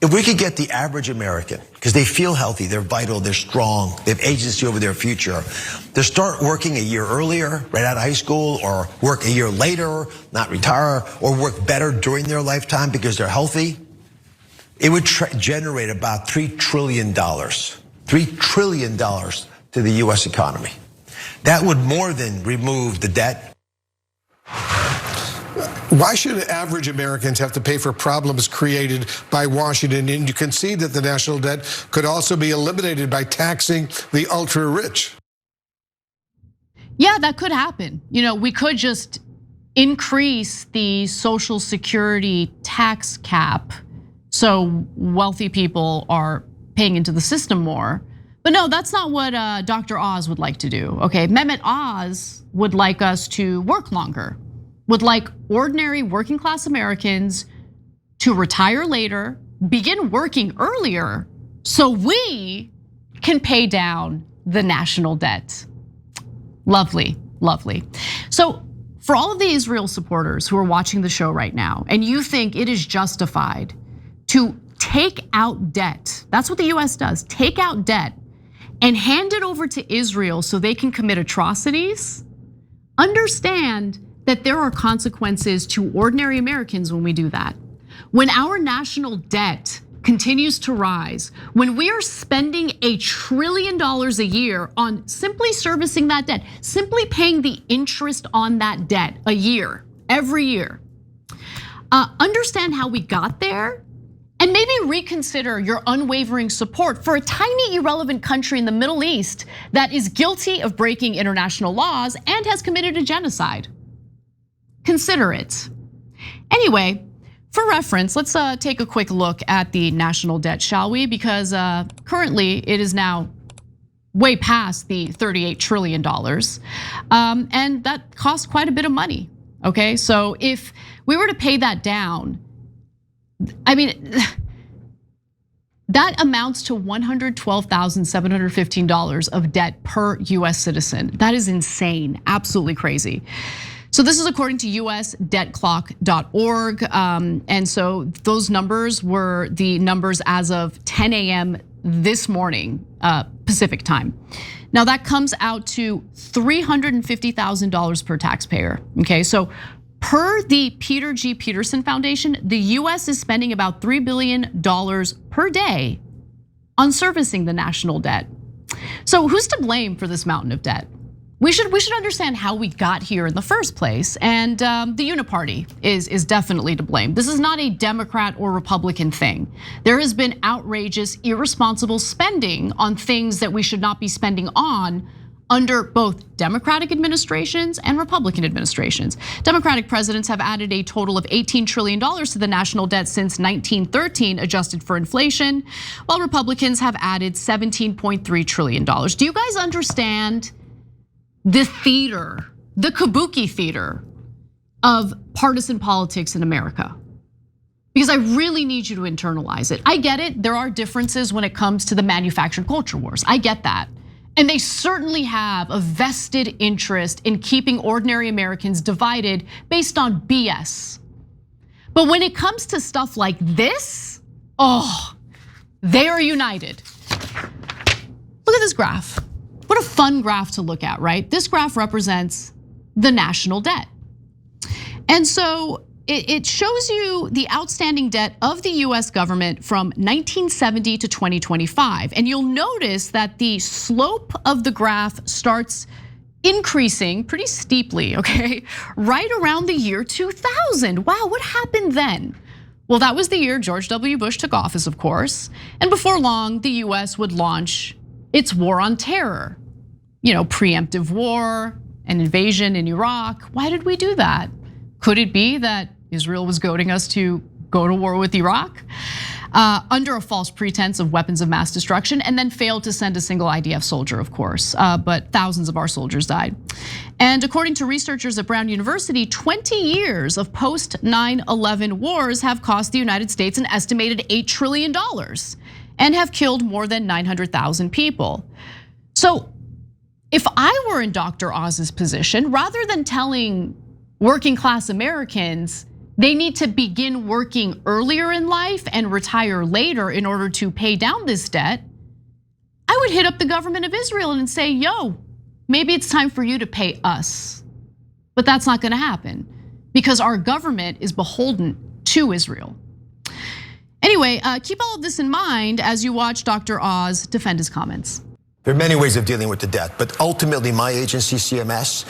If we could get the average American, because they feel healthy, they're vital, they're strong, they have agency over their future, to start working a year earlier, right out of high school, or work a year later, not retire, or work better during their lifetime because they're healthy, it would generate about $3 trillion. $3 trillion to the US economy. That would more than remove the debt. Why should average Americans have to pay for problems created by Washington? And you can see that the national debt could also be eliminated by taxing the ultra rich. Yeah, that could happen. We could just increase the Social Security tax cap so wealthy people are paying into the system more. But no, that's not what Dr. Oz would like to do, okay? Mehmet Oz would like us to work longer, would like ordinary working class Americans to retire later, begin working earlier, so we can pay down the national debt. Lovely, lovely. So for all of the Israel supporters who are watching the show right now, and you think it is justified to take out debt, that's what the US does, take out debt and hand it over to Israel so they can commit atrocities, understand that there are consequences to ordinary Americans when we do that. When our national debt continues to rise, when we are spending $1 trillion a year on simply servicing that debt, simply paying the interest on that debt a year, every year, understand how we got there, and maybe reconsider your unwavering support for a tiny, irrelevant country in the Middle East that is guilty of breaking international laws and has committed a genocide. Consider it. Anyway, for reference, let's take a quick look at the national debt, shall we? Because currently it is now way past the $38 trillion. And that costs quite a bit of money, okay? So if we were to pay that down, I mean, that amounts to $112,715 of debt per US citizen. That is insane, absolutely crazy. So this is according to usdebtclock.org. And so those numbers were the numbers as of 10 a.m. this morning, Pacific time. Now that comes out to $350,000 per taxpayer, okay? So per the Peter G. Peterson Foundation, the US is spending about $3 billion per day on servicing the national debt. So who's to blame for this mountain of debt? We should understand how we got here in the first place, and the Uniparty is definitely to blame. This is not a Democrat or Republican thing. There has been outrageous, irresponsible spending on things that we should not be spending on under both Democratic administrations and Republican administrations. Democratic presidents have added a total of $18 trillion to the national debt since 1913, adjusted for inflation, while Republicans have added $17.3 trillion. Do you guys understand the theater, the kabuki theater of partisan politics in America? Because I really need you to internalize it. I get it, there are differences when it comes to the manufactured culture wars. I get that. And they certainly have a vested interest in keeping ordinary Americans divided based on BS. But when it comes to stuff like this, they are united. Look at this graph. What a fun graph to look at, right? This graph represents the national debt. And so it shows you the outstanding debt of the US government from 1970 to 2025. And you'll notice that the slope of the graph starts increasing pretty steeply, okay? Right around the year 2000. Wow, what happened then? Well, that was the year George W. Bush took office, of course. And before long, the US would launch its war on terror. Preemptive war, an invasion in Iraq. Why did we do that? Could it be that Israel was goading us to go to war with Iraq under a false pretense of weapons of mass destruction, and then failed to send a single IDF soldier, of course, but thousands of our soldiers died. And according to researchers at Brown University, 20 years of post 9/11 wars have cost the United States an estimated $8 trillion and have killed more than 900,000 people. So if I were in Dr. Oz's position, rather than telling working class Americans, they need to begin working earlier in life and retire later in order to pay down this debt, I would hit up the government of Israel and say, yo, maybe it's time for you to pay us. But that's not gonna happen because our government is beholden to Israel. Anyway, keep all of this in mind as you watch Dr. Oz defend his comments. There are many ways of dealing with the debt, but ultimately my agency, CMS,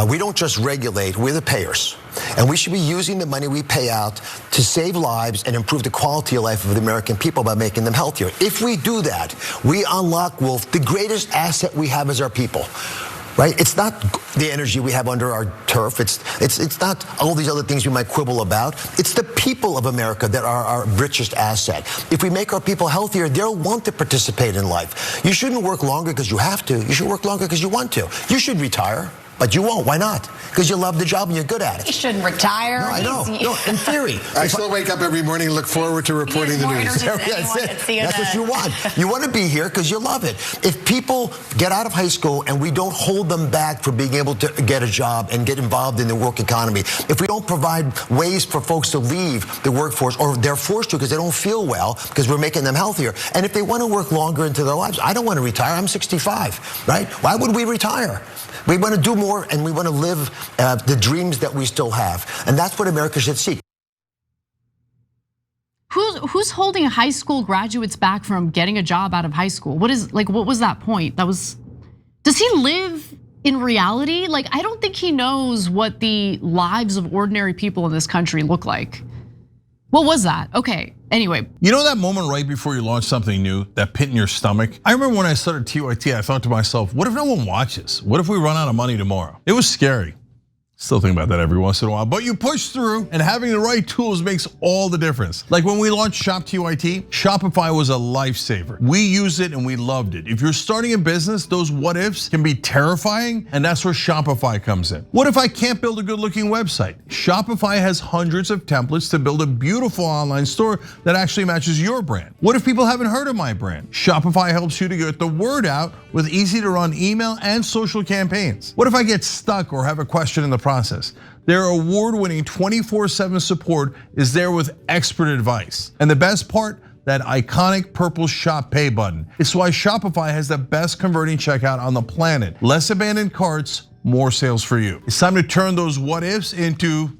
we don't just regulate, we're the payers. And we should be using the money we pay out to save lives and improve the quality of life of the American people by making them healthier. If we do that, we unlock, Wolf, the greatest asset we have as our people. Right? It's not the energy we have under our turf. It's not all these other things we might quibble about. It's the people of America that are our richest asset. If we make our people healthier, they'll want to participate in life. You shouldn't work longer because you have to. You should work longer because you want to. You should retire. But you won't. Why not? Because you love the job and you're good at it. You shouldn't retire. No, I know. No, in theory. I still wake up every morning and look forward to reporting the news. That's it. That's what you want. You want to be here because you love it. If people get out of high school and we don't hold them back for being able to get a job and get involved in the work economy, if we don't provide ways for folks to leave the workforce, or they're forced to because they don't feel well because we're making them healthier, and if they want to work longer into their lives, I don't want to retire. I'm 65, right? Why would we retire? We want to do more and we want to live the dreams that we still have. And that's what America should seek. Who's holding high school graduates back from getting a job out of high school? What was that point? Does he live in reality? Like, I don't think he knows what the lives of ordinary people in this country look like. What was that? Okay, anyway. You know that moment right before you launch something new, that pit in your stomach? I remember when I started TYT, I thought to myself, what if no one watches? What if we run out of money tomorrow? It was scary. Still think about that every once in a while, but you push through, and having the right tools makes all the difference. Like when we launched Shop TYT, Shopify was a lifesaver. We used it and we loved it. If you're starting a business, those what ifs can be terrifying, and that's where Shopify comes in. What if I can't build a good looking website? Shopify has hundreds of templates to build a beautiful online store that actually matches your brand. What if people haven't heard of my brand? Shopify helps you to get the word out with easy to run email and social campaigns. What if I get stuck or have a question in the process? Their award-winning 24/7 support is there with expert advice. And the best part, that iconic purple Shop Pay button. It's why Shopify has the best converting checkout on the planet. Less abandoned carts, more sales for you. It's time to turn those what ifs into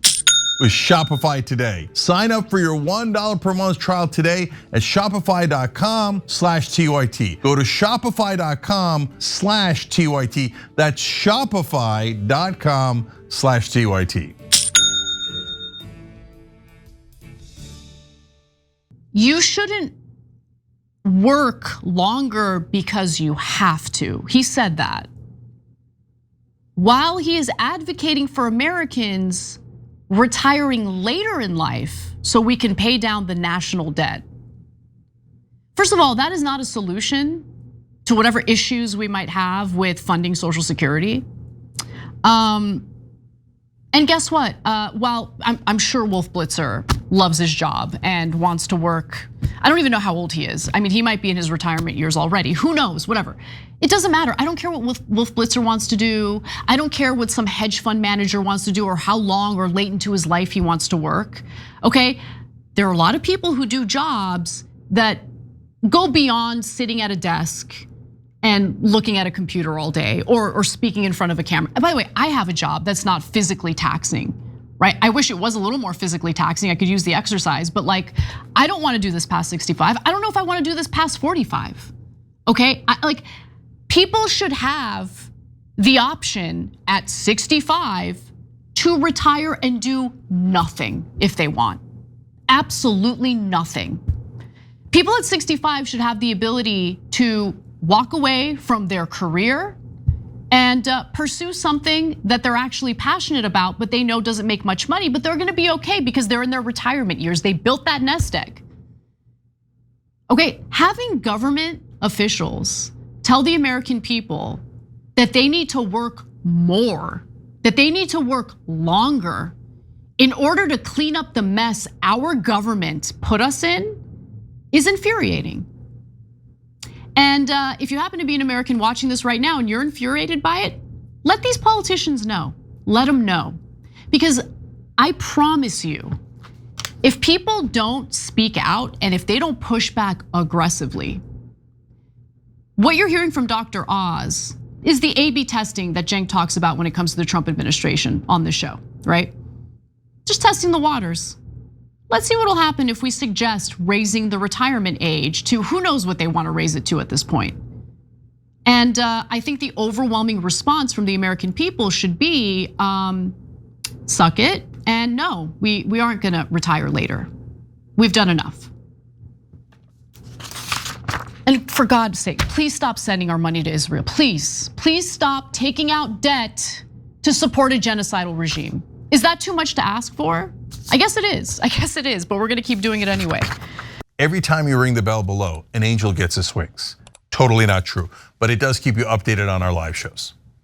with Shopify today. Sign up for your $1 per month trial today at shopify.com/TYT. Go to shopify.com/TYT. That's shopify.com/TYT. You shouldn't work longer because you have to. He said that. While he is advocating for Americans retiring later in life so we can pay down the national debt. First of all, that is not a solution to whatever issues we might have with funding Social Security. And guess what? While I'm sure Wolf Blitzer loves his job and wants to work, I don't even know how old he is. I mean, he might be in his retirement years already. Who knows? Whatever. It doesn't matter. I don't care what Wolf Blitzer wants to do. I don't care what some hedge fund manager wants to do or how long or late into his life he wants to work. Okay, there are a lot of people who do jobs that go beyond sitting at a desk and looking at a computer all day or speaking in front of a camera. And by the way, I have a job that's not physically taxing, right? I wish it was a little more physically taxing. I could use the exercise, but like, I don't want to do this past 65. I don't know if I want to do this past 45. Okay, people should have the option at 65 to retire and do nothing if they want. Absolutely nothing. People at 65 should have the ability to walk away from their career and pursue something that they're actually passionate about, but they know doesn't make much money, but they're gonna be okay because they're in their retirement years. They built that nest egg. Okay, having government officials tell the American people that they need to work more, that they need to work longer in order to clean up the mess our government put us in is infuriating. And if you happen to be an American watching this right now and you're infuriated by it, let these politicians know. Let them know. Because I promise you, If people don't speak out and if they don't push back aggressively, what you're hearing from Dr. Oz is the A/B testing that Cenk talks about when it comes to the Trump administration on the show, right? Just testing the waters. Let's see what will happen if we suggest raising the retirement age to who knows what they want to raise it to at this point. And I think the overwhelming response from the American people should be, suck it, and no, we aren't gonna retire later. We've done enough. And for God's sake, please stop sending our money to Israel. Please stop taking out debt to support a genocidal regime. Is that too much to ask for? I guess it is, but we're gonna keep doing it anyway. Every time you ring the bell below, an angel gets his wings. Totally not true, but it does keep you updated on our live shows.